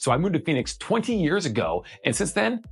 So I moved to Phoenix 20 years ago, and since then,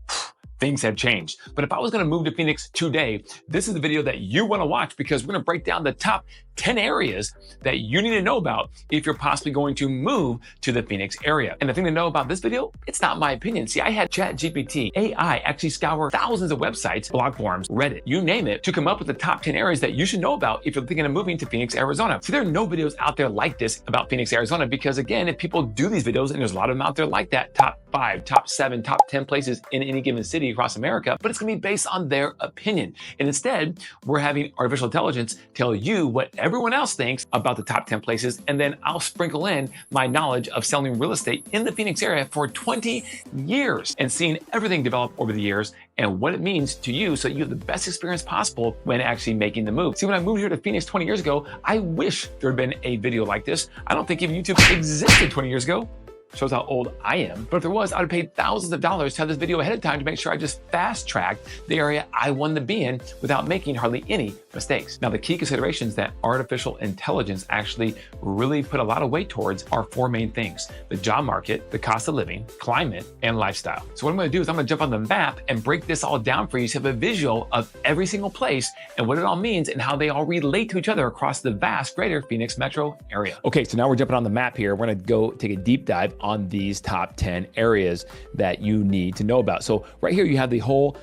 things have changed. But if I was gonna move to Phoenix today, this is the video that you wanna watch because we're gonna break down the top 10 areas that you need to know about if you're possibly going to move to the Phoenix area. And the thing to know about this video, it's not my opinion. See, I had ChatGPT, AI actually scour thousands of websites, blog forums, Reddit, you name it, to come up with the top 10 areas that you should know about if you're thinking of moving to Phoenix, Arizona. See, there are no videos out there like this about Phoenix, Arizona, because again, if people do these videos, and there's a lot of them out there like that, top 5, top 7, top 10 places in any given city across America, but it's gonna be based on their opinion. And instead, we're having artificial intelligence tell you what everyone else thinks about the top 10 places, and then I'll sprinkle in my knowledge of selling real estate in the Phoenix area for 20 years and seeing everything develop over the years and what it means to you so you have the best experience possible when actually making the move. See, when I moved here to Phoenix 20 years ago, I wish there had been a video like this. I don't think even YouTube existed 20 years ago. Shows how old I am. But if there was, I would have paid thousands of dollars to have this video ahead of time to make sure I just fast-tracked the area I wanted to be in without making hardly any mistakes. Now, the key considerations that artificial intelligence actually really put a lot of weight towards are 4 main things: the job market, the cost of living, climate, and lifestyle. So what I'm gonna do is I'm gonna jump on the map and break this all down for you so you have a visual of every single place and what it all means and how they all relate to each other across the vast greater Phoenix metro area. Okay, so now we're jumping on the map here. We're gonna go take a deep dive on these top 10 areas that you need to know about. So right here, you have the whole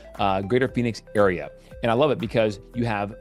greater Phoenix area. And I love it because you have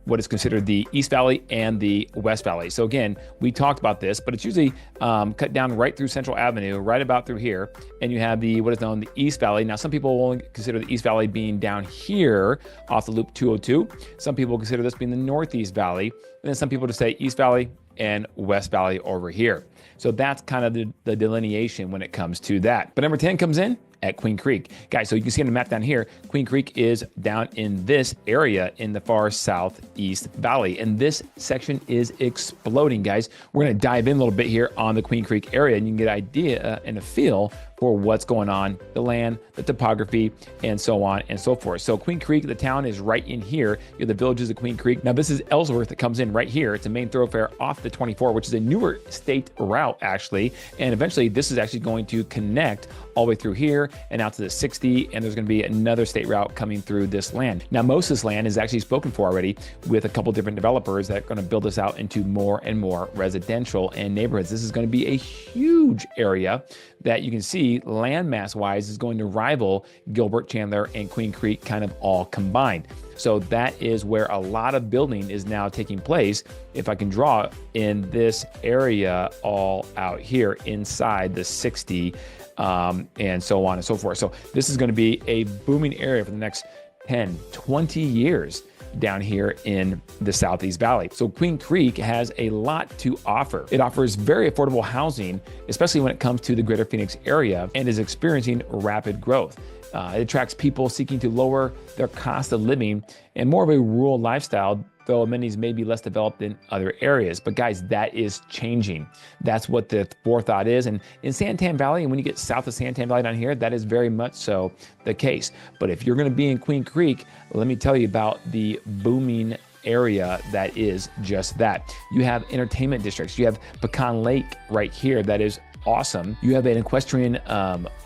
what is considered the East Valley and the West Valley. So again, we talked about this, but it's usually cut down right through Central Avenue, right about through here. And you have the, what is known the East Valley. Now, some people will only consider the East Valley being down here off the Loop 202. Some people consider this being the Northeast Valley. And then some people just say East Valley and West Valley over here. So that's kind of the delineation when it comes to that. But number 10 comes in at Queen Creek. Guys, so you can see on the map down here, Queen Creek is down in this area in the far southeast valley. And this section is exploding, guys. We're gonna dive in a little bit here on the Queen Creek area and you can get an idea and a feel for what's going on, the land, the topography, and so on and so forth. So Queen Creek, the town is right in here. You have the villages of Queen Creek. Now this is Ellsworth that comes in right here. It's a main thoroughfare off the 24, which is a newer state route actually. And eventually this is actually going to connect all the way through here and out to the 60, and there's gonna be another state route coming through this land. Now most of this land is actually spoken for already with a couple different developers that are gonna build this out into more and more residential and neighborhoods. This is gonna be a huge area that you can see landmass wise is going to rival Gilbert, Chandler, and Queen Creek kind of all combined. So that is where a lot of building is now taking place. If I can draw in this area all out here inside the 60 and so on and so forth. So this is going to be a booming area for the next 10, 20 years down here in the Southeast Valley. So Queen Creek has a lot to offer. It offers very affordable housing, especially when it comes to the greater Phoenix area, and is experiencing rapid growth. It attracts people seeking to lower their cost of living and more of a rural lifestyle, though amenities may be less developed in other areas. But guys, that is changing. That's what the forethought is. And in Santan Valley, and when you get south of Santan Valley down here, that is very much so the case. But if you're gonna be in Queen Creek, let me tell you about the booming area that is just that. You have entertainment districts. You have Pecan Lake right here that is awesome. You have an equestrian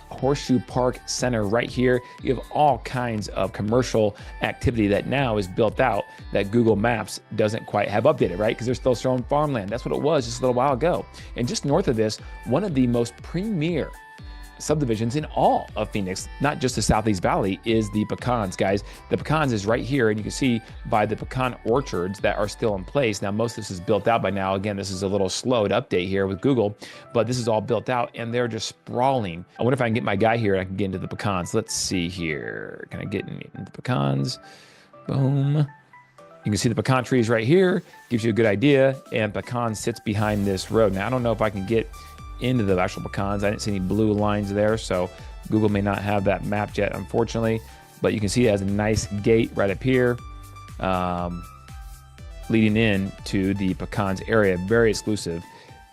Horseshoe Park Center right here. You have all kinds of commercial activity that now is built out that Google Maps doesn't quite have updated, right? Because they're still showing farmland. That's what it was just a little while ago. And just north of this, one of the most premier subdivisions in all of Phoenix, not just the Southeast Valley, is the Pecans, guys. The Pecans is right here, and you can see by the pecan orchards that are still in place. Now, most of this is built out by now. Again, this is a little slow to update here with Google, but this is all built out, and they're just sprawling. I wonder if I can get my guy here and I can get into the pecans. Let's see here. Can I get into the pecans? Boom. You can see the pecan trees right here. Gives you a good idea, and pecan sits behind this road. Now, I don't know if I can get into the actual pecans. I didn't see any blue lines there, so Google may not have that mapped yet, unfortunately. But you can see it has a nice gate right up here, leading in to the pecans area. Very exclusive,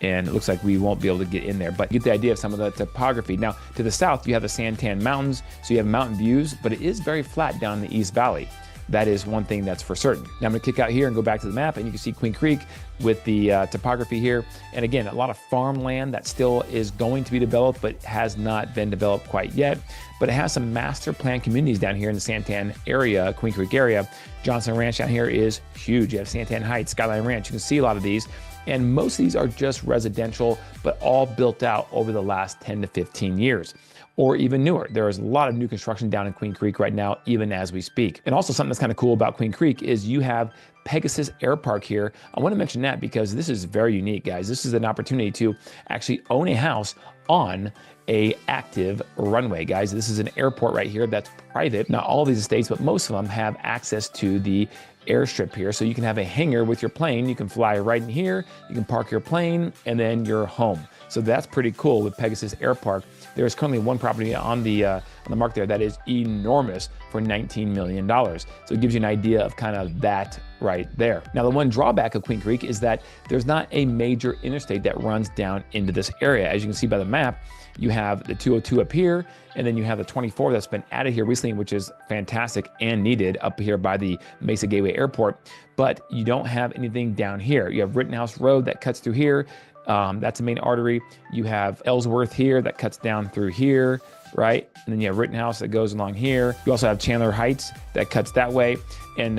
and it looks like we won't be able to get in there, but get the idea of some of the topography. Now, to the south, you have the Santan Mountains, so you have mountain views, but it is very flat down in the East Valley. That is one thing that's for certain. Now I'm gonna kick out here and go back to the map, and you can see Queen Creek with the topography here. And again, a lot of farmland that still is going to be developed, but has not been developed quite yet. But it has some master plan communities down here in the Santan area, Queen Creek area. Johnson Ranch down here is huge. You have Santan Heights, Skyline Ranch. You can see a lot of these. And most of these are just residential, but all built out over the last 10 to 15 years. Or even newer. There is a lot of new construction down in Queen Creek right now, even as we speak. And also something that's kind of cool about Queen Creek is you have Pegasus Air Park here. I want to mention that because this is very unique, guys. This is an opportunity to actually own a house on a active runway, guys. This is an airport right here that's private. Not all of these estates, but most of them have access to the airstrip here. So you can have a hangar with your plane. You can fly right in here. You can park your plane and then you're home. So that's pretty cool with Pegasus Air Park. There is currently one property on the market there that is enormous for $19 million. So it gives you an idea of kind of that right there. Now, the one drawback of Queen Creek is that there's not a major interstate that runs down into this area. As you can see by the map, you have the 202 up here, and then you have the 24 that's been added here recently, which is fantastic and needed up here by the Mesa Gateway Airport. But you don't have anything down here. You have Rittenhouse Road that cuts through here. That's the main artery. You have Ellsworth here that cuts down through here, right? And then you have Rittenhouse that goes along here. You also have Chandler Heights that cuts that way, and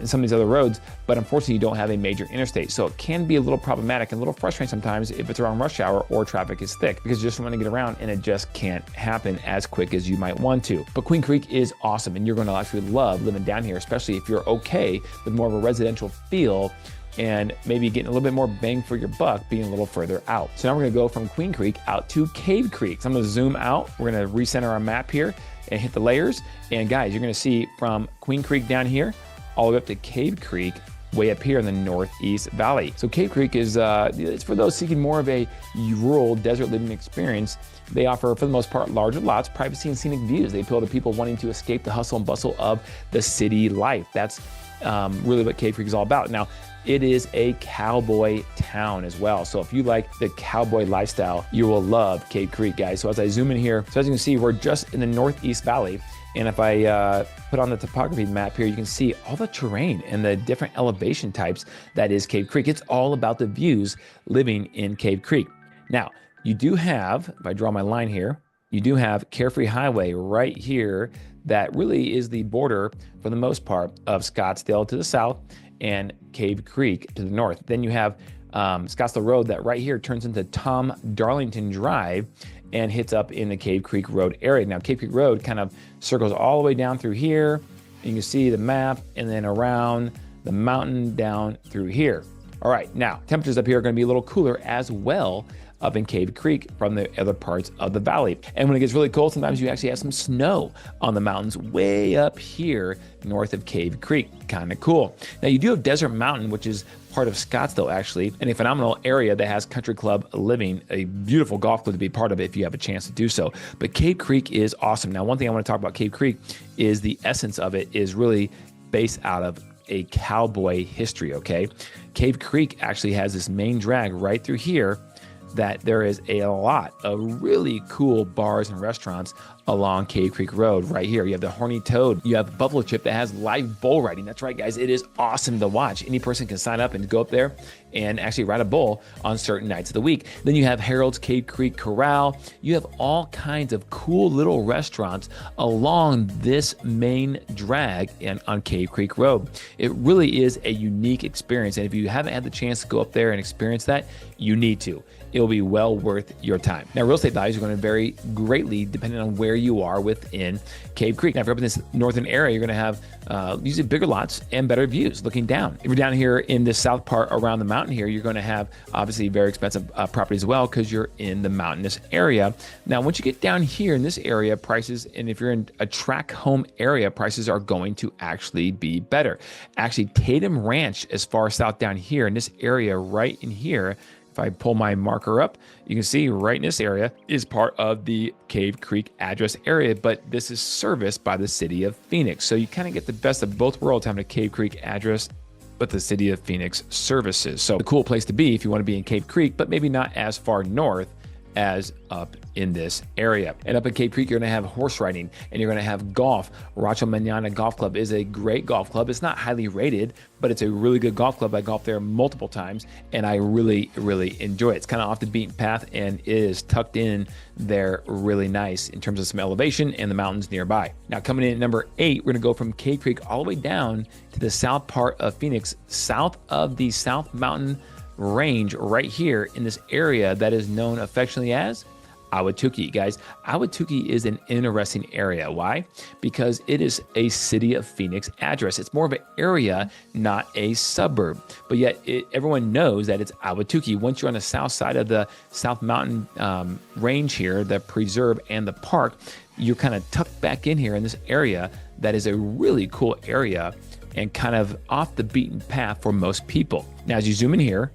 some of these other roads, but unfortunately you don't have a major interstate. So it can be a little problematic and a little frustrating sometimes if it's around rush hour or traffic is thick, because you just want to get around and it just can't happen as quick as you might want to. But Queen Creek is awesome, and you're going to actually love living down here, especially if you're okay with more of a residential feel and maybe getting a little bit more bang for your buck being a little further out. So now we're gonna go from Queen Creek out to Cave Creek. So I'm gonna zoom out. We're gonna recenter our map here and hit the layers. And guys, you're gonna see from Queen Creek down here, all the way up to Cave Creek, way up here in the Northeast Valley. So Cave Creek is it's for those seeking more of a rural desert living experience. They offer, for the most part, larger lots, privacy, and scenic views. They appeal to people wanting to escape the hustle and bustle of the city life. That's really what Cave Creek is all about. Now, it is a cowboy town as well. So if you like the cowboy lifestyle, you will love Cave Creek, guys. So as I zoom in here, so as you can see, we're just in the Northeast Valley. And if I put on the topography map here, you can see all the terrain and the different elevation types that is Cave Creek. It's all about the views living in Cave Creek. Now, you do have, if I draw my line here, you do have Carefree Highway right here that really is the border, for the most part, of Scottsdale to the south and Cave Creek to the north. Then you have Scottsdale Road that right here turns into Tom Darlington Drive and hits up in the Cave Creek Road area. Now, Cave Creek Road kind of circles all the way down through here. And you can see the map, and then around the mountain down through here. All right, now, temperatures up here are gonna be a little cooler as well up in Cave Creek from the other parts of the valley. And when it gets really cold, sometimes you actually have some snow on the mountains way up here north of Cave Creek. Kind of cool. Now, you do have Desert Mountain, which is part of Scottsdale, actually, and a phenomenal area that has country club living, a beautiful golf club to be part of it if you have a chance to do so. But Cave Creek is awesome. Now, one thing I want to talk about Cave Creek is the essence of it is really based out of a cowboy history, okay? Cave Creek actually has this main drag right through here that there is a lot of really cool bars and restaurants along Cave Creek Road right here. You have the Horny Toad. You have Buffalo Chip that has live bull riding. That's right, guys. It is awesome to watch. Any person can sign up and go up there and actually ride a bull on certain nights of the week. Then you have Harold's Cave Creek Corral. You have all kinds of cool little restaurants along this main drag and on Cave Creek Road. It really is a unique experience. And if you haven't had the chance to go up there and experience that, you need to. It'll be well worth your time. Now, real estate values are going to vary greatly depending on where you are within Cave Creek. Now, if you're up in this northern area, you're going to have usually bigger lots and better views looking down. If you're down here in this south part around the mountain here, you're going to have obviously very expensive property as well because you're in the mountainous area. Now, once you get down here in this area, prices, and if you're in a track home area, prices are going to actually be better. Actually, Tatum Ranch, as far south down here in this area right in here, if I pull my marker up, you can see right in this area is part of the Cave Creek address area, but this is serviced by the city of Phoenix. So you kind of get the best of both worlds having a Cave Creek address, but the city of Phoenix services. So a cool place to be if you want to be in Cave Creek, but maybe not as far north as up in this area. And up in Cave Creek, you're gonna have horse riding and you're gonna have golf. Rancho Manana Golf Club is a great golf club. It's not highly rated, but it's a really good golf club. I golfed there multiple times and I really, really enjoy it. It's kind of off the beaten path and it is tucked in there really nice in terms of some elevation and the mountains nearby. Now coming in at number 8, we're gonna go from Cave Creek all the way down to the south part of Phoenix, south of the South Mountain Range right here in this area that is known affectionately as Ahwatukee. Guys, Ahwatukee is an interesting area. Why? Because it is a city of Phoenix address. It's more of an area, not a suburb. But yet everyone knows that it's Ahwatukee. Once you're on the south side of the South Mountain Range here, the preserve and the park, you're kind of tucked back in here in this area that is a really cool area and kind of off the beaten path for most people. Now, as you zoom in here,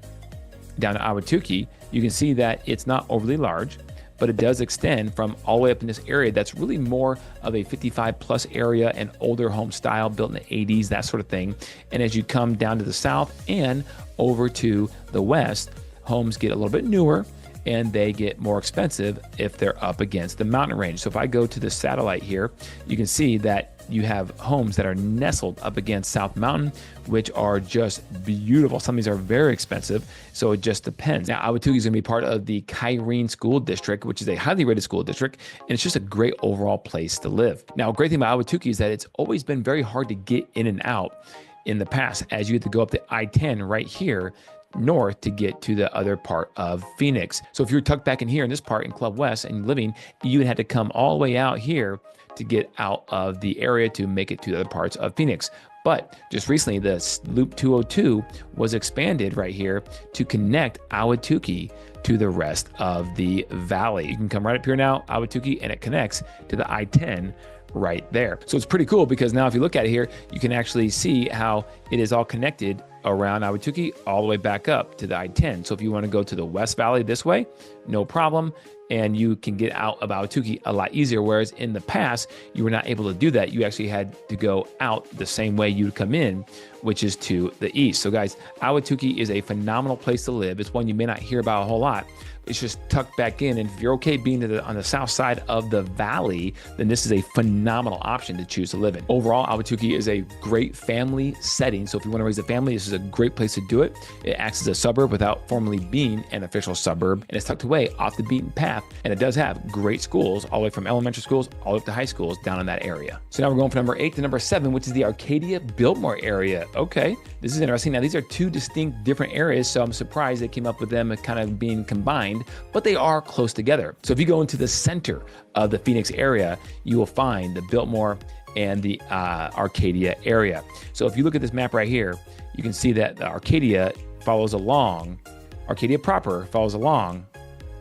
down to Ahwatukee, you can see that it's not overly large, but it does extend from all the way up in this area that's really more of a 55 plus area and older home style built in the 80s, that sort of thing. And as you come down to the south and over to the west, homes get a little bit newer and they get more expensive if they're up against the mountain range. So if I go to the satellite here, you can see that you have homes that are nestled up against South Mountain, which are just beautiful. Some of these are very expensive, so it just depends. Now, Ahwatukee is gonna be part of the Kyrene School District, which is a highly rated school district, and it's just a great overall place to live. Now, a great thing about Ahwatukee is that it's always been very hard to get in and out in the past, as you have to go up the I-10 right here north to get to the other part of Phoenix. So if you're tucked back in here in this part in Club West and living, you had to come all the way out here to get out of the area to make it to the other parts of Phoenix. But just recently, the Loop 202 was expanded right here to connect Ahwatukee to the rest of the valley. You can come right up here now, Ahwatukee, and it connects to the I-10 right there. So it's pretty cool because now if you look at it here, you can actually see how it is all connected around Ahwatukee all the way back up to the I-10. So if you want to go to the West Valley this way, no problem. And you can get out of Ahwatukee a lot easier. Whereas in the past, you were not able to do that. You actually had to go out the same way you'd come in, which is to the east. So guys, Ahwatukee is a phenomenal place to live. It's one you may not hear about a whole lot. It's just tucked back in. And if you're okay being on the south side of the valley, then this is a phenomenal option to choose to live in. Overall, Ahwatukee is a great family setting. So if you want to raise a family, this is a great place to do it. It acts as a suburb without formally being an official suburb. And it's tucked away off the beaten path. And it does have great schools, all the way from elementary schools all the way up to high schools down in that area. So now we're going from number 8 to number 7, which is the Arcadia Biltmore area. Okay, this is interesting. Now these are two distinct different areas, so I'm surprised they came up with them kind of being combined, but they are close together. So if you go into the center of the Phoenix area, you will find the Biltmore and the Arcadia area. So if you look at this map right here, you can see that the Arcadia follows along, Arcadia proper follows along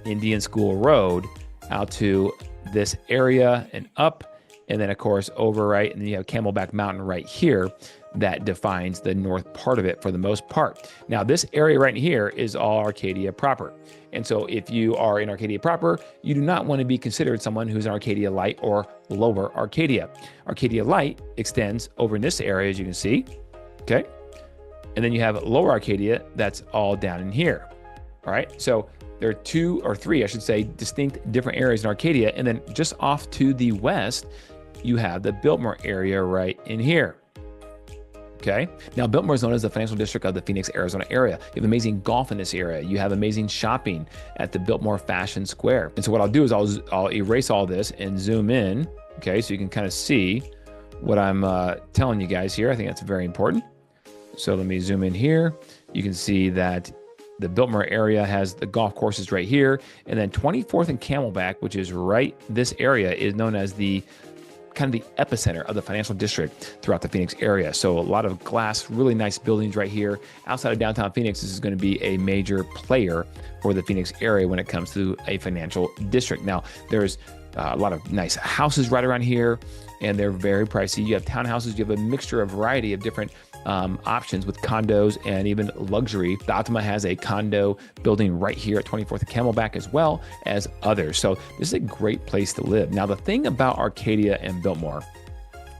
Indian School Road out to this area and up, and then of course over right, and then you have Camelback Mountain right here that defines the north part of it for the most part. Now this area right here is all Arcadia proper. And so if you are in Arcadia proper, you do not want to be considered someone who's an Arcadia Light or lower Arcadia. Arcadia Light extends over in this area, as you can see, okay? And then you have lower Arcadia that's all down in here, all right? So there are 2 or 3, I should say, distinct different areas in Arcadia. And then just off to the west, you have the Biltmore area right in here. Okay. Now, Biltmore is known as the financial district of the Phoenix, Arizona area. You have amazing golf in this area. You have amazing shopping at the Biltmore Fashion Square. And so what I'll do is I'll erase all this and zoom in. Okay. So you can kind of see what I'm telling you guys here. I think that's very important. So let me zoom in here. You can see that the Biltmore area has the golf courses right here. And then 24th and Camelback, which is right, this area is known as the kind of the epicenter of the financial district throughout the Phoenix area. So a lot of glass, really nice buildings right here. Outside of downtown Phoenix, this is going to be a major player for the Phoenix area when it comes to a financial district. Now, there's a lot of nice houses right around here, and they're very pricey. You have townhouses, you have a mixture, a variety of different options with condos and even luxury. The Optima has a condo building right here at 24th and Camelback, as well as others. So this is a great place to live. Now, the thing about Arcadia and Biltmore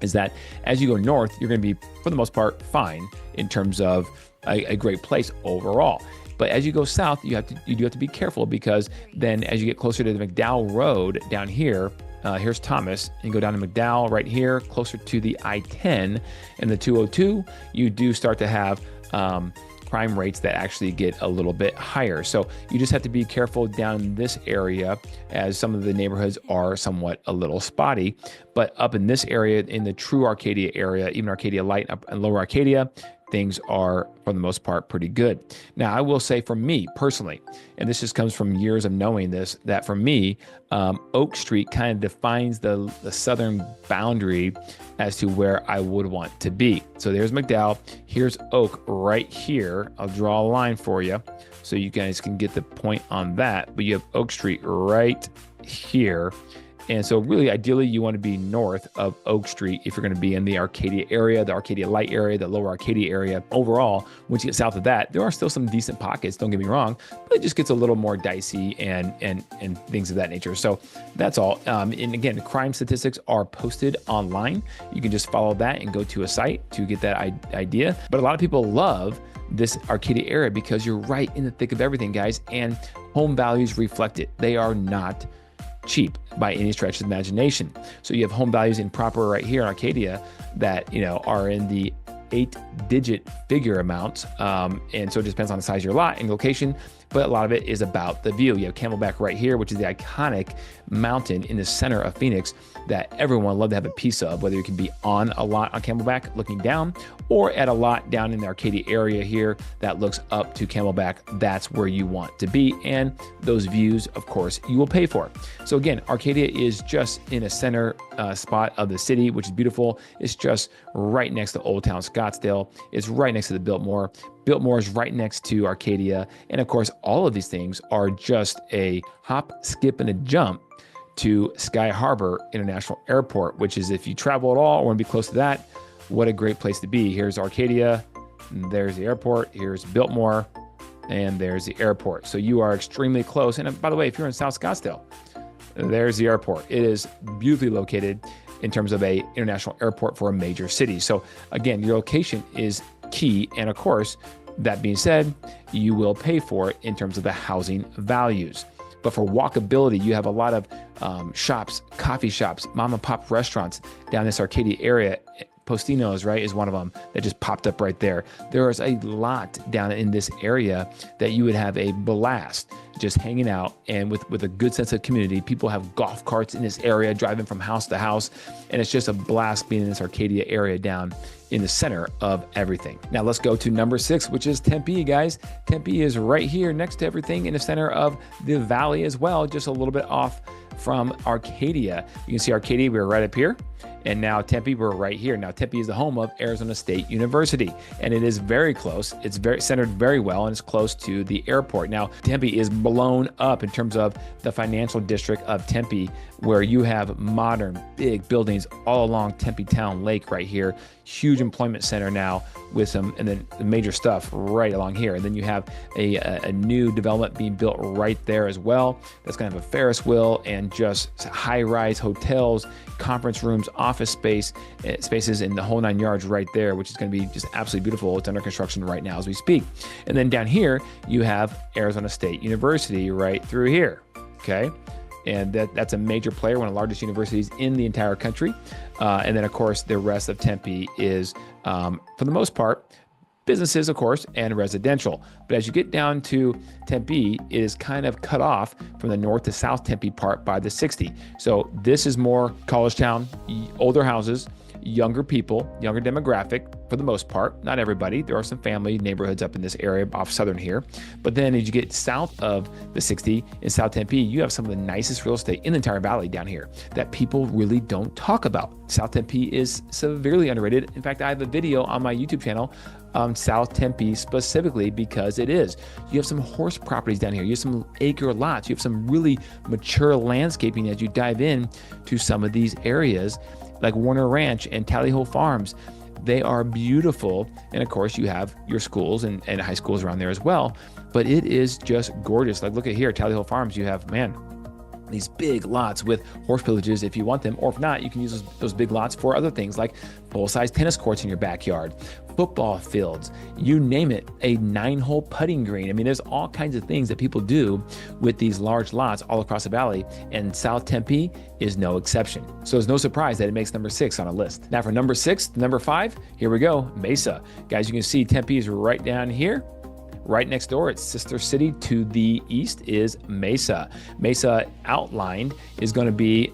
is that as you go north, you're going to be, for the most part, fine in terms of a great place overall. But as you go south, you do have to be careful, because then as you get closer to the McDowell Road down here, here's Thomas, and you go down to McDowell right here, closer to the I-10 and the 202, you do start to have crime rates that actually get a little bit higher. So you just have to be careful down in this area, as some of the neighborhoods are somewhat a little spotty. But up in this area, in the true Arcadia area, even Arcadia Light up and Lower Arcadia, things are, for the most part, pretty good. Now, I will say for me personally, and this just comes from years of knowing this, that for me, Oak Street kind of defines the southern boundary as to where I would want to be. So there's McDowell, here's Oak right here. I'll draw a line for you so you guys can get the point on that. But you have Oak Street right here. And so really, ideally, you want to be north of Oak Street if you're going to be in the Arcadia area, the Arcadia Light area, the Lower Arcadia area. Overall, once you get south of that, there are still some decent pockets, don't get me wrong, but it just gets a little more dicey and things of that nature. So that's all. And again, the crime statistics are posted online. You can just follow that and go to a site to get that idea. But a lot of people love this Arcadia area because you're right in the thick of everything, guys, and home values reflect it. They are not cheap by any stretch of the imagination. So you have home values in proper right here in Arcadia that, you know, are in the 8-digit figure amounts. And so it just depends on the size of your lot and location, but a lot of it is about the view. You have Camelback right here, which is the iconic mountain in the center of Phoenix that everyone would love to have a piece of, whether you can be on a lot on Camelback looking down, or at a lot down in the Arcadia area here that looks up to Camelback. That's where you want to be. And those views, of course, you will pay for. So again, Arcadia is just in a center spot of the city, which is beautiful. It's just right next to Old Town Scottsdale. It's right next to the Biltmore. Biltmore is right next to Arcadia. And of course, all of these things are just a hop, skip, and a jump to Sky Harbor International Airport, which is, if you travel at all or want to be close to that, what a great place to be. Here's Arcadia, there's the airport, here's Biltmore, and there's the airport. So you are extremely close. And by the way, if you're in South Scottsdale, there's the airport. It is beautifully located in terms of a international airport for a major city. So again, your location is key. And of course, that being said, you will pay for it in terms of the housing values. But for walkability, you have a lot of shops, coffee shops, mom and pop restaurants down this Arcadia area. Postino's, right, is one of them that just popped up right there. There is a lot down in this area that you would have a blast just hanging out, and with a good sense of community. People have golf carts in this area, driving from house to house, and it's just a blast being in this Arcadia area down in the center of everything. Now let's go to number 6, which is Tempe, guys. Tempe is right here next to everything in the center of the valley as well, just a little bit off from Arcadia. You can see Arcadia, we're right up here. And now Tempe, we're right here. Now Tempe is the home of Arizona State University, and it is very close. It's very centered very well, and it's close to the airport. Now Tempe is blown up in terms of the financial district of Tempe, where you have modern big buildings all along Tempe Town Lake right here. Huge employment center now with some, and then the major stuff right along here. And then you have a new development being built right there as well. That's going to have a Ferris wheel and just high-rise hotels, conference rooms, office spaces in the whole 9 yards right there, which is going to be just absolutely beautiful. It's under construction right now as we speak. And then down here, you have Arizona State University right through here, okay? And that's a major player, one of the largest universities in the entire country. And then, of course, the rest of Tempe is, for the most part, businesses, of course, and residential. But as you get down to Tempe, it is kind of cut off from the north to south Tempe part by the 60. So this is more college town, older houses, younger people, younger demographic for the most part. Not everybody. There are some family neighborhoods up in this area off southern here. But then as you get south of the 60 in South Tempe, you have some of the nicest real estate in the entire valley down here that people really don't talk about. South Tempe is severely underrated. In fact, I have a video on my YouTube channel on South Tempe specifically because it is. You have some horse properties down here. You have some acre lots. You have some really mature landscaping as you dive in to some of these areas like Warner Ranch and Tally Ho Farms. They are beautiful. And of course, you have your schools and high schools around there as well. But it is just gorgeous. Like, look at here, Tally Ho Farms. You have, man, these big lots with horse villages if you want them, or if not, you can use those big lots for other things like full-size tennis courts in your backyard, football fields, you name it, a 9-hole putting green. I mean, there's all kinds of things that people do with these large lots all across the valley, and South Tempe is no exception. So it's no surprise that it makes number 6 on a list. Now for number 6 to number 5, here we go, Mesa. Guys, you can see Tempe is right down here. Right next door, its sister city to the east is Mesa. Mesa outlined is going to be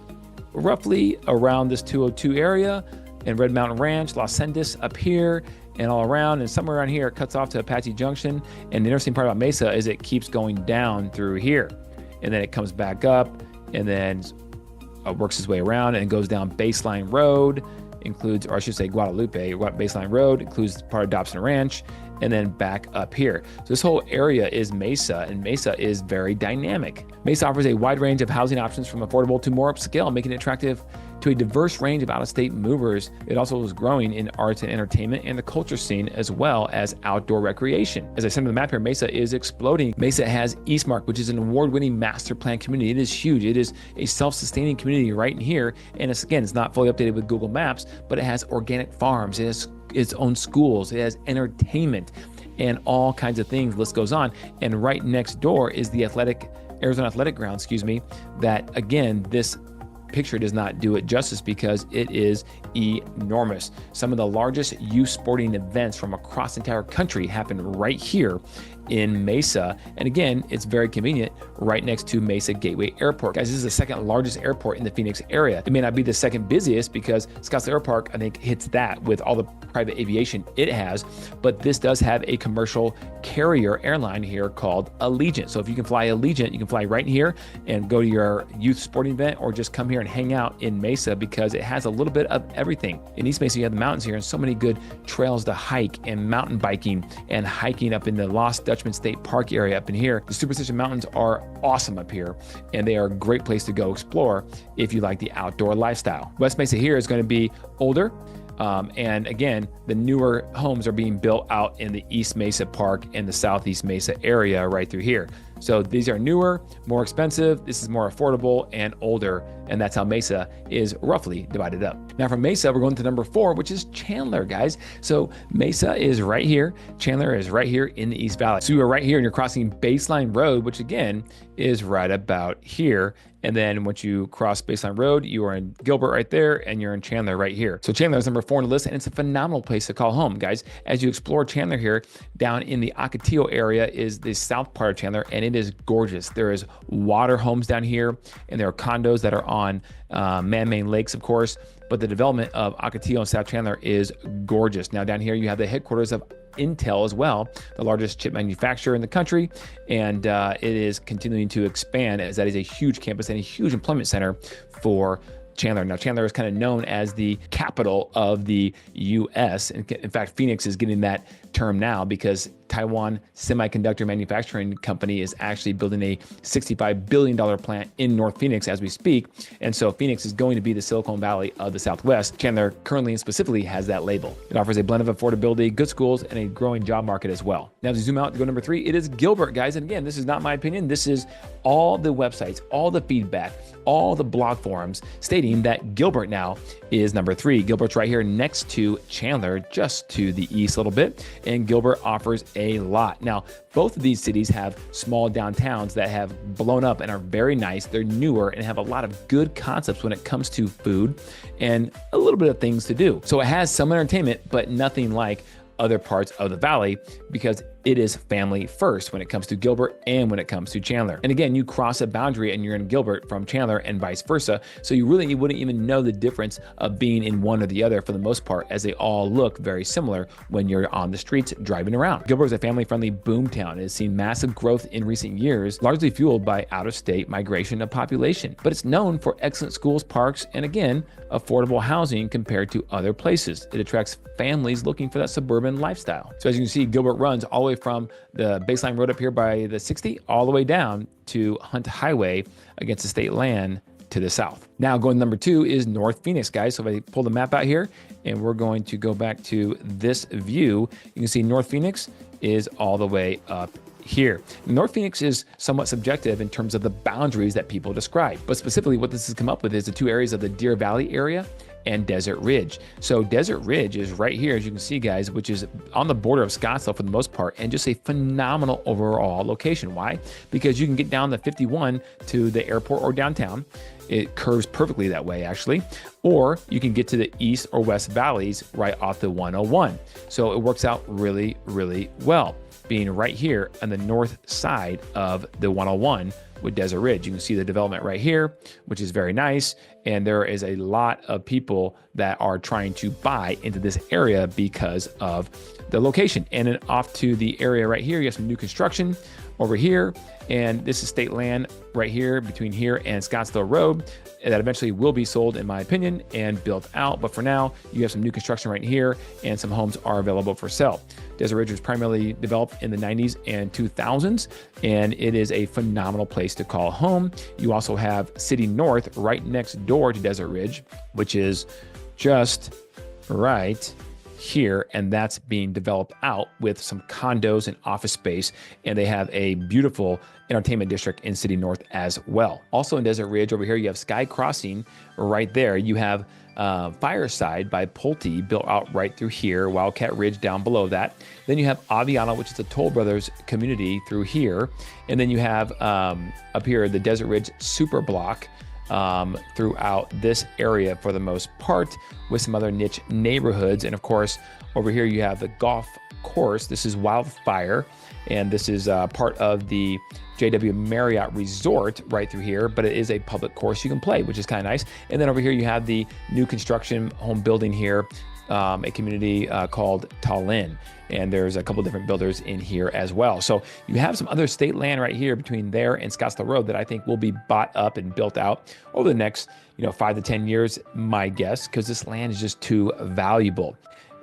roughly around this 202 area and Red Mountain Ranch, Los Sendas up here and all around, and somewhere around here it cuts off to Apache Junction. And the interesting part about Mesa is it keeps going down through here, and then it comes back up and then works its way around and goes down Baseline Road, includes, or I should say Guadalupe, Baseline Road, includes part of Dobson Ranch, and then back up here. So this whole area is Mesa, and Mesa is very dynamic. Mesa offers a wide range of housing options from affordable to more upscale, making it attractive to a diverse range of out-of-state movers. It also is growing in arts and entertainment and the culture scene, as well as outdoor recreation. As I said on the map here, Mesa is exploding. Mesa has Eastmark, which is an award-winning master plan community. It is huge. It is a self-sustaining community right in here. And it's not fully updated with Google Maps, but it has organic farms. It has its own schools. It has entertainment and all kinds of things. List goes on. And right next door is the Arizona Athletic Ground, that again, this picture does not do it justice because it is enormous. Some of the largest youth sporting events from across the entire country happen right here in Mesa. And again, it's very convenient right next to Mesa Gateway Airport. Guys, this is the second largest airport in the Phoenix area. It may not be the second busiest because Scottsdale Air Park, I think, hits that with all the private aviation it has, but this does have a commercial carrier airline here called Allegiant. So if you can fly Allegiant, you can fly right in here and go to your youth sporting event, or just come here and hang out in Mesa because it has a little bit of everything. In East Mesa, you have the mountains here and so many good trails to hike and mountain biking and hiking up in the Lost Dutchman State Park area up in here. The Superstition Mountains are awesome up here, and they are a great place to go explore if you like the outdoor lifestyle. West Mesa here is going to be older. And again, the newer homes are being built out in the East Mesa Park and the Southeast Mesa area right through here. So these are newer, more expensive. This is more affordable and older. And that's how Mesa is roughly divided up. Now from Mesa, we're going to number 4, which is Chandler, guys. So Mesa is right here. Chandler is right here in the East Valley. So you are right here and you're crossing Baseline Road, which again is right about here. And then once you cross Baseline Road, you are in Gilbert right there, and you're in Chandler right here. So Chandler is number 4 on the list, and it's a phenomenal place to call home, guys. As you explore Chandler here, down in the Ahwatukee area is the south part of Chandler, and it is gorgeous. There is water homes down here, and there are condos that are on man-made lakes, of course, but the development of Ahwatukee and South Chandler is gorgeous. Now down here, you have the headquarters of Intel as well, the largest chip manufacturer in the country, and it is continuing to expand, as that is a huge campus and a huge employment center for Chandler. Now, Chandler is kind of known as the capital of the U.S. In fact, Phoenix is getting that term now because Taiwan Semiconductor Manufacturing Company is actually building a $65 billion plant in North Phoenix as we speak. And so Phoenix is going to be the Silicon Valley of the Southwest. Chandler currently and specifically has that label. It offers a blend of affordability, good schools, and a growing job market as well. Now to zoom out to go number 3, it is Gilbert, guys. And again, this is not my opinion. This is all the websites, all the feedback, all the blog forums stating that Gilbert now is number 3. Gilbert's right here next to Chandler, just to the east a little bit. And Gilbert offers a lot. Now, both of these cities have small downtowns that have blown up and are very nice. They're newer and have a lot of good concepts when it comes to food and a little bit of things to do. So it has some entertainment, but nothing like other parts of the valley because it is family first when it comes to Gilbert and when it comes to Chandler. And again, you cross a boundary and you're in Gilbert from Chandler and vice versa. So you really wouldn't even know the difference of being in one or the other for the most part, as they all look very similar when you're on the streets driving around. Gilbert is a family-friendly boomtown. It has seen massive growth in recent years, largely fueled by out-of-state migration of population. But it's known for excellent schools, parks, and again, affordable housing compared to other places. It attracts families looking for that suburban lifestyle. So as you can see, Gilbert runs all the way from the Baseline Road up here by the 60 all the way down to Hunt Highway against the state land to the south. Now going number 2 is North Phoenix, guys. So if I pull the map out here and we're going to go back to this view, you can see North Phoenix is all the way up here. North Phoenix is somewhat subjective in terms of the boundaries that people describe, but specifically what this has come up with is the two areas of the Deer Valley area and Desert Ridge. So Desert Ridge is right here, as you can see, guys, which is on the border of Scottsdale for the most part, and just a phenomenal overall location. Why? Because you can get down the 51 to the airport or downtown. It curves perfectly that way, actually. Or you can get to the east or west valleys right off the 101. So it works out really, really well, being right here on the north side of the 101 with Desert Ridge. You can see the development right here, which is very nice. And there is a lot of people that are trying to buy into this area because of the location. And then off to the area right here, you have some new construction over here. And this is state land right here between here and Scottsdale Road that eventually will be sold, in my opinion, and built out. But for now, you have some new construction right here and some homes are available for sale. Desert Ridge was primarily developed in the 90s and 2000s, and it is a phenomenal place to call home. You also have City North right next door to Desert Ridge, which is just right here, and that's being developed out with some condos and office space, and they have a beautiful entertainment district in City North as well. Also in Desert Ridge over here, you have Sky Crossing right there. You have Fireside by Pulte built out right through here, Wildcat Ridge down below that. Then you have Aviana, which is a Toll Brothers community through here. And then you have up here the Desert Ridge Super Block throughout this area for the most part, with some other niche neighborhoods. And of course, over here you have the golf course. This is Wildfire, and this is part of the JW Marriott Resort right through here, but it is a public course you can play, which is kind of nice. And then over here you have the new construction home building here, a community called Tallinn. And there's a couple different builders in here as well. So you have some other state land right here between there and Scottsdale Road that I think will be bought up and built out over the next 5 to 10 years, my guess, because this land is just too valuable.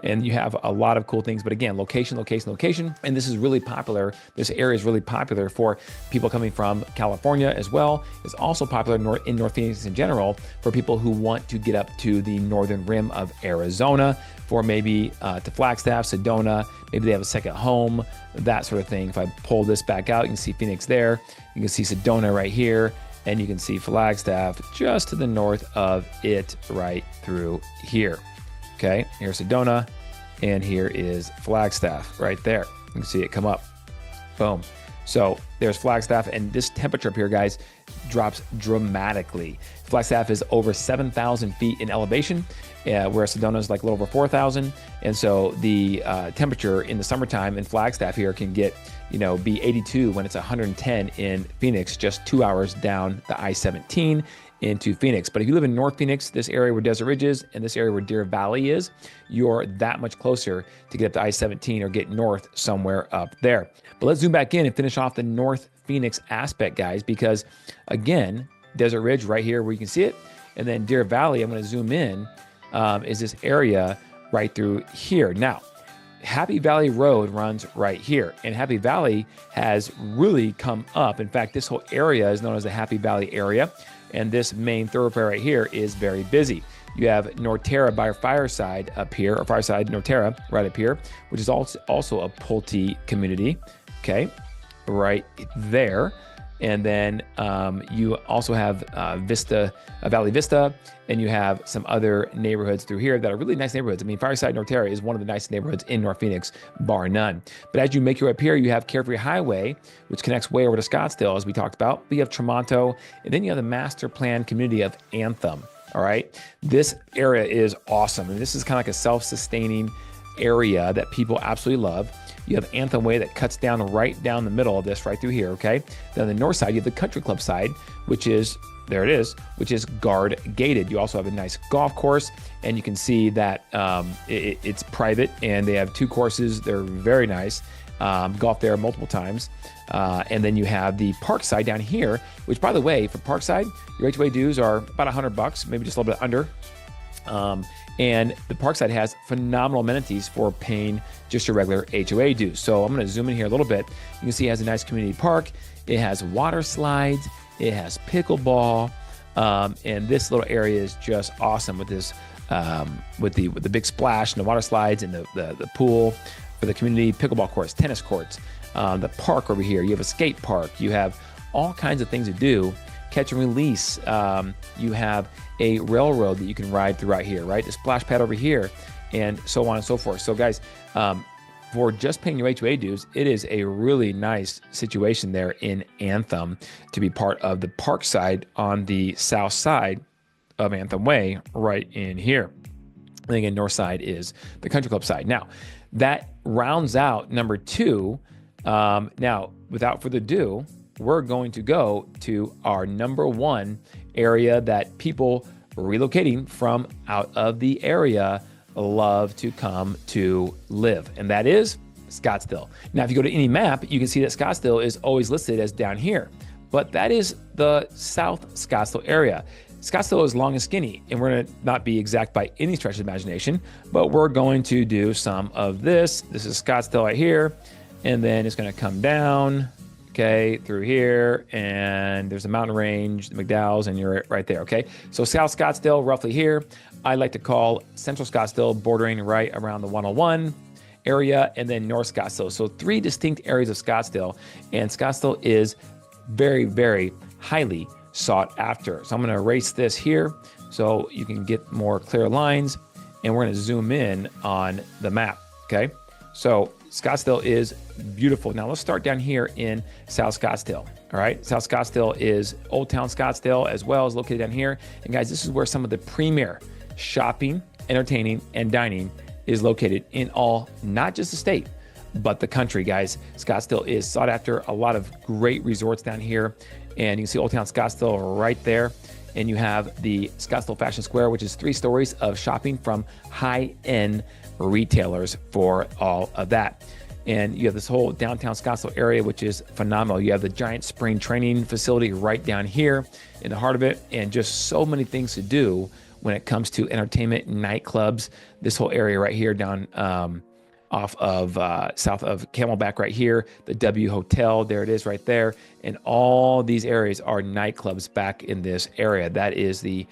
And you have a lot of cool things, but again, location, location, location. And this is really popular. This area is really popular for people coming from California as well. It's also popular in North Phoenix in general for people who want to get up to the northern rim of Arizona, for maybe to Flagstaff, Sedona, maybe they have a second home, that sort of thing. If I pull this back out, you can see Phoenix there. You can see Sedona right here, and you can see Flagstaff just to the north of it right through here. Okay, here's Sedona, and here is Flagstaff right there. You can see it come up. Boom. So there's Flagstaff, and this temperature up here, guys, drops dramatically. Flagstaff is over 7,000 feet in elevation, whereas Sedona is like a little over 4,000. And so the temperature in the summertime in Flagstaff here can get, be 82 when it's 110 in Phoenix, just 2 hours down the I-17 into Phoenix. But if you live in North Phoenix, this area where Desert Ridge is, and this area where Deer Valley is, you're that much closer to get up to I-17 or get north somewhere up there. But let's zoom back in and finish off the North Phoenix aspect, guys, because again, Desert Ridge right here where you can see it, and then Deer Valley, I'm gonna zoom in, is this area right through here. Now, Happy Valley Road runs right here, and Happy Valley has really come up. In fact, this whole area is known as the Happy Valley area, and this main thoroughfare right here is very busy. You have Norterra by Fireside up here, or Fireside Norterra right up here, which is also a Pulte community, okay, right there. And then you also have Valley Vista, and you have some other neighborhoods through here that are really nice neighborhoods. I mean, Fireside Norterra is one of the nicest neighborhoods in North Phoenix, bar none. But as you make your way up here, you have Carefree Highway, which connects way over to Scottsdale, as we talked about. But you have Tremonto, and then you have the master plan community of Anthem, all right? This area is awesome, and this is kind of like a self-sustaining area that people absolutely love. You have Anthem Way that cuts down right down the middle of this right through here, okay? Then on the north side, you have the country club side, which is, there it is, which is guard gated. You also have a nice golf course, and you can see that it's private, and they have 2 courses. They're very nice. Golf there multiple times. And then you have the park side down here, which, by the way, for Parkside, your HOA dues are about $100, maybe just a little bit under. And the Parkside has phenomenal amenities for paying just your regular HOA dues. So I'm going to zoom in here a little bit. You can see it has a nice community park. It has water slides. It has pickleball. And this little area is just awesome with this, with the big splash and the water slides and the pool for the community, pickleball courts, tennis courts. the park over here. You have a skate park. You have all kinds of things to do. Catch and release. You have a railroad that you can ride throughout here, right? The splash pad over here, and so on and so forth. So guys, for just paying your HOA dues, it is a really nice situation there in Anthem to be part of the park side on the south side of Anthem Way, right in here. And again, north side is the country club side. Now, that rounds out number 2. Now, without further ado, we're going to go to our number 1 area that people relocating from out of the area love to come to live, and that is Scottsdale. Now, if you go to any map, you can see that Scottsdale is always listed as down here, but that is the South Scottsdale area. Scottsdale is long and skinny, and we're going to not be exact by any stretch of imagination, but we're going to do some of this. This is Scottsdale right here, and then it's going to come down, okay, through here, and there's a mountain range, the McDowell's, and you're right there, okay? So South Scottsdale, roughly here. I like to call Central Scottsdale bordering right around the 101 area, and then North Scottsdale. So 3 distinct areas of Scottsdale, and Scottsdale is very, very highly sought after. So I'm going to erase this here so you can get more clear lines, and we're going to zoom in on the map, okay? So Scottsdale is beautiful. Now let's start down here in South Scottsdale. All right, South Scottsdale is Old Town Scottsdale as well, is located down here. And guys, this is where some of the premier shopping, entertaining, and dining is located in all, not just the state, but the country, guys. Scottsdale is sought after. A lot of great resorts down here. And you can see Old Town Scottsdale right there. And you have the Scottsdale Fashion Square, which is 3 stories of shopping from high-end retailers for all of that. And you have this whole downtown Scottsdale area, which is phenomenal. You have the giant spring training facility right down here in the heart of it, and just so many things to do when it comes to entertainment, nightclubs. This whole area right here down off of south of Camelback right here, the W Hotel, there it is right there. And all these areas are nightclubs back in this area. That is the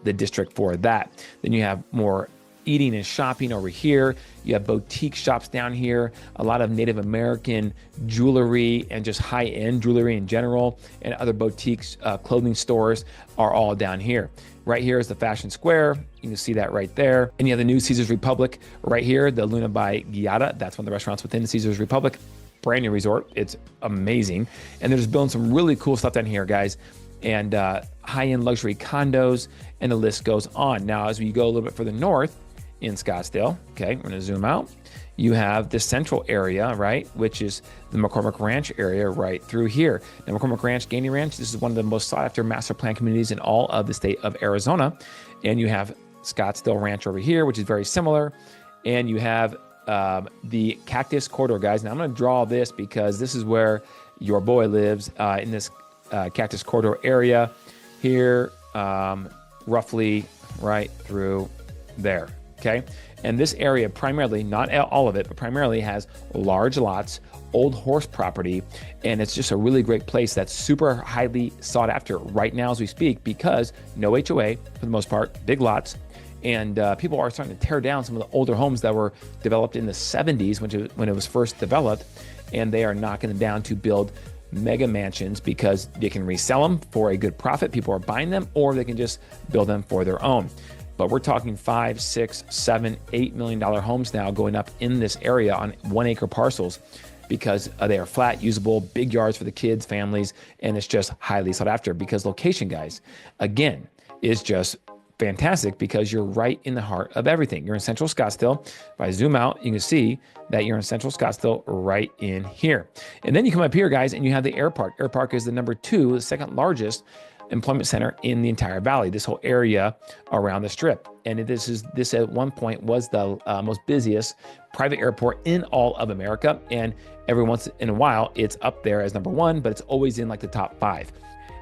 district for that. Then you have more eating and shopping over here. You have boutique shops down here, a lot of Native American jewelry and just high-end jewelry in general, and other boutiques, clothing stores are all down here. Right here is the Fashion Square. You can see that right there. And you have the new Caesars Republic right here, the Luna by Guiata. That's one of the restaurants within the Caesars Republic. Brand new resort. It's amazing. And they're just building some really cool stuff down here, guys. And high-end luxury condos, and the list goes on. Now, as we go a little bit further north in Scottsdale, okay, we're gonna zoom out. You have the central area, right, which is the McCormick Ranch area right through here. Now, McCormick Ranch, Gainey Ranch, this is one of the most sought after master plan communities in all of the state of Arizona. And you have Scottsdale Ranch over here, which is very similar. And you have the Cactus Corridor, guys. Now, I'm gonna draw this because this is where your boy lives in this Cactus Corridor area here, roughly right through there. Okay, and this area primarily, not all of it, but primarily has large lots, old horse property, and it's just a really great place that's super highly sought after right now as we speak, because no HOA for the most part, big lots, and people are starting to tear down some of the older homes that were developed in the 70s when it was first developed, and they are knocking them down to build mega mansions because they can resell them for a good profit. People are buying them, or they can just build them for their own. But we're talking $5, $6, $7, $8 million homes now going up in this area on 1 acre parcels because they are flat, usable, big yards for the kids, families, and it's just highly sought after because location, guys, again, is just fantastic because you're right in the heart of everything. You're in Central Scottsdale. If I zoom out, you can see that you're in Central Scottsdale right in here. And then you come up here, guys, and you have the Air Park. Air Park is the number 2, the second largest employment center in the entire valley, this whole area around the strip. And this at one point was the most busiest private airport in all of America. And every once in a while, it's up there as number 1, but it's always in like the top 5.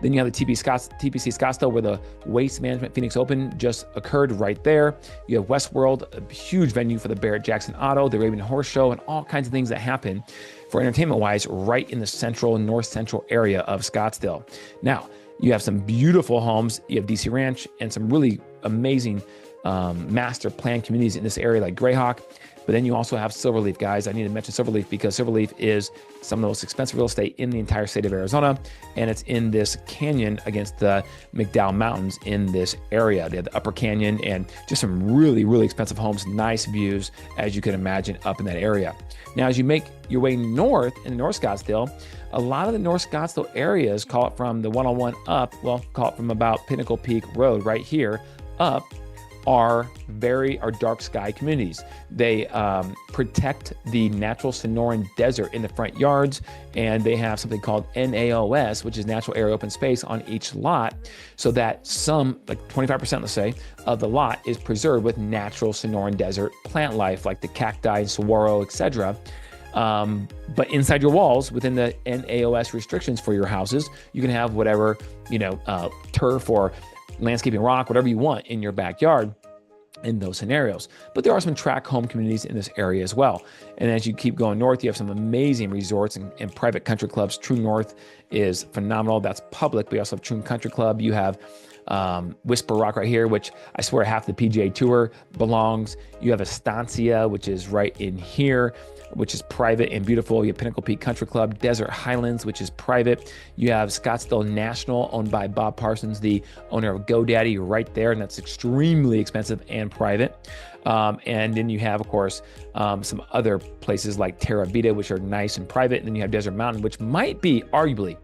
Then you have the TPC Scottsdale, where the Waste Management Phoenix Open just occurred right there. You have Westworld, a huge venue for the Barrett-Jackson Auto, the Arabian Horse Show, and all kinds of things that happen for entertainment-wise right in the central, north central area of Scottsdale. Now, you have some beautiful homes. You have DC Ranch and some really amazing master plan communities in this area like Greyhawk. But then you also have Silverleaf, guys. I need to mention Silverleaf because Silverleaf is some of the most expensive real estate in the entire state of Arizona. And it's in this canyon against the McDowell Mountains in this area. They have the Upper Canyon and just some really, really expensive homes, nice views, as you can imagine, up in that area. Now, as you make your way north in North Scottsdale, a lot of the North Scottsdale areas, call it from the 101 up, well, call it from about Pinnacle Peak Road right here up, are dark sky communities. They protect the natural Sonoran Desert in the front yards, and they have something called NAOS, which is natural area open space, on each lot, so that some, like 25%, let's say, of the lot is preserved with natural Sonoran Desert plant life, like the cacti, saguaro, etc. But inside your walls, within the NAOS restrictions for your houses, you can have whatever, turf or landscaping rock, whatever you want in your backyard in those scenarios. But there are some tract home communities in this area as well. And as you keep going north, you have some amazing resorts and private country clubs. True North is phenomenal. That's public. We also have True Country Club. You have Whisper Rock right here, which I swear half the PGA Tour belongs. You have Estancia, which is right in here, which is private and beautiful. You have Pinnacle Peak Country Club, Desert Highlands, which is private. You have Scottsdale National, owned by Bob Parsons, the owner of GoDaddy, right there, and that's extremely expensive and private. And then you have, of course, some other places like Terra Vita, which are nice and private. And then you have Desert Mountain, which might be arguably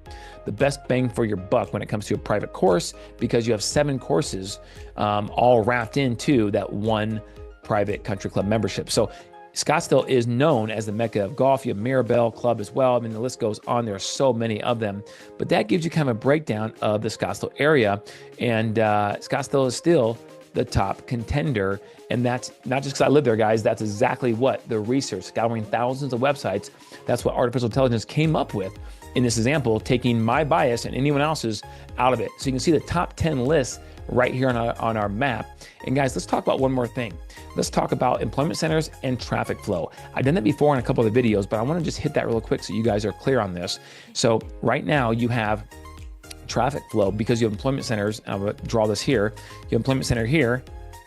the best bang for your buck when it comes to a private course, because you have 7 courses all wrapped into that one private country club membership. So Scottsdale is known as the Mecca of golf. You have Mirabelle Club as well. I mean, the list goes on. There are so many of them, but that gives you kind of a breakdown of the Scottsdale area. And Scottsdale is still the top contender. And that's not just because I live there, guys. That's exactly what the research, scouring thousands of websites, that's what artificial intelligence came up with in this example, taking my bias and anyone else's out of it. So you can see the top 10 lists right here on our map. And guys, let's talk about one more thing. Let's talk about employment centers and traffic flow. I've done that before in a couple of the videos, but I want to just hit that real quick so you guys are clear on this. So right now you have traffic flow because you have employment centers. I'm going to draw this here. You have employment center here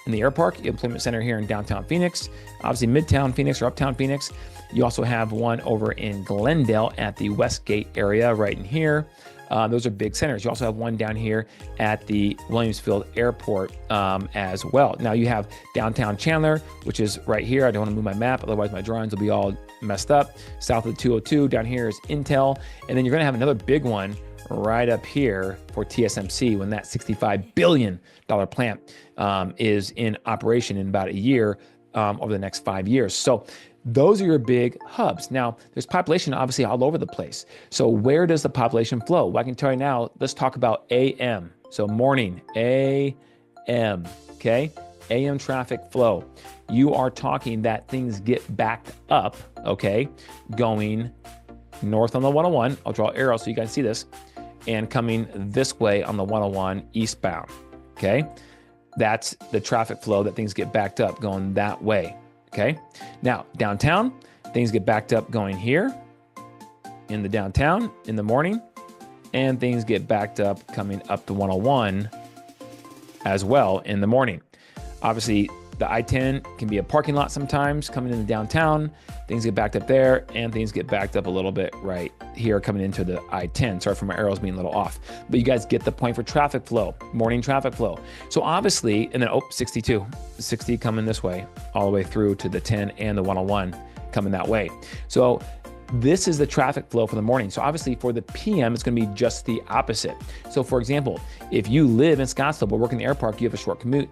in the Air Park, you have employment center here in downtown Phoenix, obviously Midtown Phoenix or Uptown Phoenix. You also have one over in Glendale at the Westgate area right in here. Those are big centers. You also have one down here at the Williamsfield Airport as well. Now you have downtown Chandler, which is right here. I don't want to move my map, otherwise my drawings will be all messed up. South of the 202, down here is Intel. And then you're going to have another big one right up here for TSMC when that $65 billion plant is in operation in about a year over the next 5 years. So those are your big hubs. Now, there's population obviously all over the place. So where does the population flow? Well, I can tell you now, let's talk about AM. So morning, AM, okay? AM traffic flow. You are talking that things get backed up, okay? Going north on the 101. I'll draw arrows so you guys see this. And coming this way on the 101 eastbound, okay? That's the traffic flow that things get backed up going that way. Okay, now downtown, things get backed up going here in the downtown in the morning, and things get backed up coming up to 101 as well in the morning. Obviously, the I-10 can be a parking lot sometimes coming into downtown. Things get backed up there, and things get backed up a little bit right here coming into the I-10. Sorry for my arrows being a little off, but you guys get the point for traffic flow, morning traffic flow. So obviously, and then 62, 60 coming this way, all the way through to the 10 and the 101 coming that way. So this is the traffic flow for the morning. So obviously for the PM, it's going to be just the opposite. So for example, if you live in Scottsdale but work in the Air Park, you have a short commute,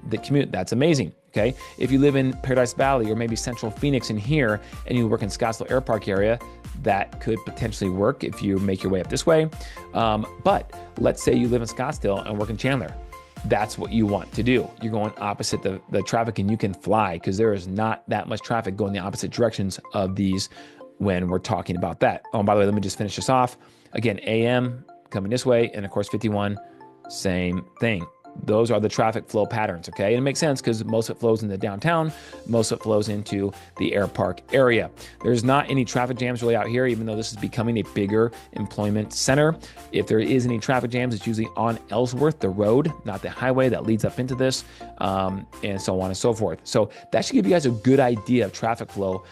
that's amazing. Okay. If you live in Paradise Valley or maybe Central Phoenix in here and you work in Scottsdale Air Park area, that could potentially work if you make your way up this way. But let's say you live in Scottsdale and work in Chandler. That's what you want to do. You're going opposite the traffic, and you can fly because there is not that much traffic going the opposite directions of these when we're talking about that. Oh, and by the way, let me just finish this off. Again, AM coming this way, and of course 51, same thing. those are the traffic flow patterns, okay? And it makes sense because most of it flows into downtown, most of it flows into the Air Park area. There's not any traffic jams really out here, even though this is becoming a bigger employment center. If there is any traffic jams, it's usually on Ellsworth, the road, not the highway that leads up into this, and so on and so forth. So that should give you guys a good idea of traffic flow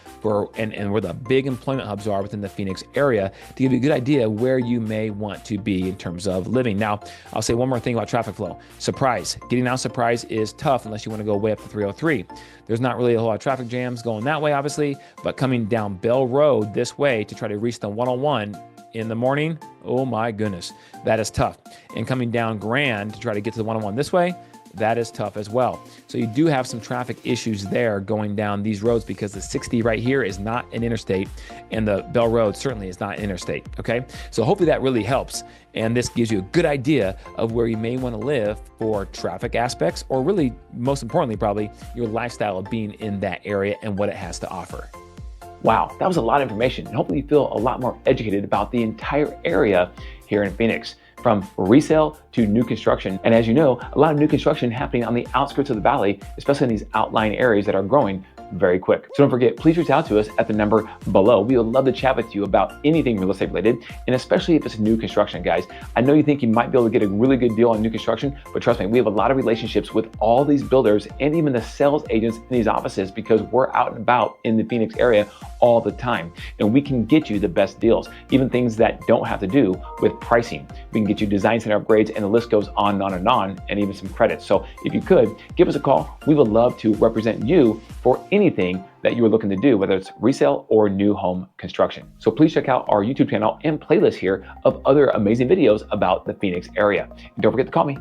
and where the big employment hubs are within the Phoenix area, to give you a good idea where you may want to be in terms of living. Now, I'll say one more thing about traffic flow. Surprise. Getting out Surprise is tough unless you want to go way up to 303. There's not really a whole lot of traffic jams going that way, obviously, but coming down Bell Road this way to try to reach the 101 in the morning, oh my goodness, that is tough. And coming down Grand to try to get to the 101 this way, that is tough as well. So you do have some traffic issues there going down these roads because the 60 right here is not an interstate and the Bell Road certainly is not an interstate, okay? So hopefully that really helps. And this gives you a good idea of where you may want to live for traffic aspects, or really, most importantly, probably your lifestyle of being in that area and what it has to offer. Wow, that was a lot of information, and hopefully you feel a lot more educated about the entire area here in Phoenix, from resale to new construction. And as you know, a lot of new construction happening on the outskirts of the valley, especially in these outlying areas that are growing very quick. So don't forget, please reach out to us at the number below. We would love to chat with you about anything real estate related, and especially if it's new construction, guys. I know you think you might be able to get a really good deal on new construction, but trust me, we have a lot of relationships with all these builders and even the sales agents in these offices because we're out and about in the Phoenix area all the time. And we can get you the best deals, even things that don't have to do with pricing. We can get you design center upgrades, and the list goes on and on and on, and even some credits. So if you could, give us a call. We would love to represent you for anything that you are looking to do, whether it's resale or new home construction. So please check out our YouTube channel and playlist here of other amazing videos about the Phoenix area. And don't forget to call me.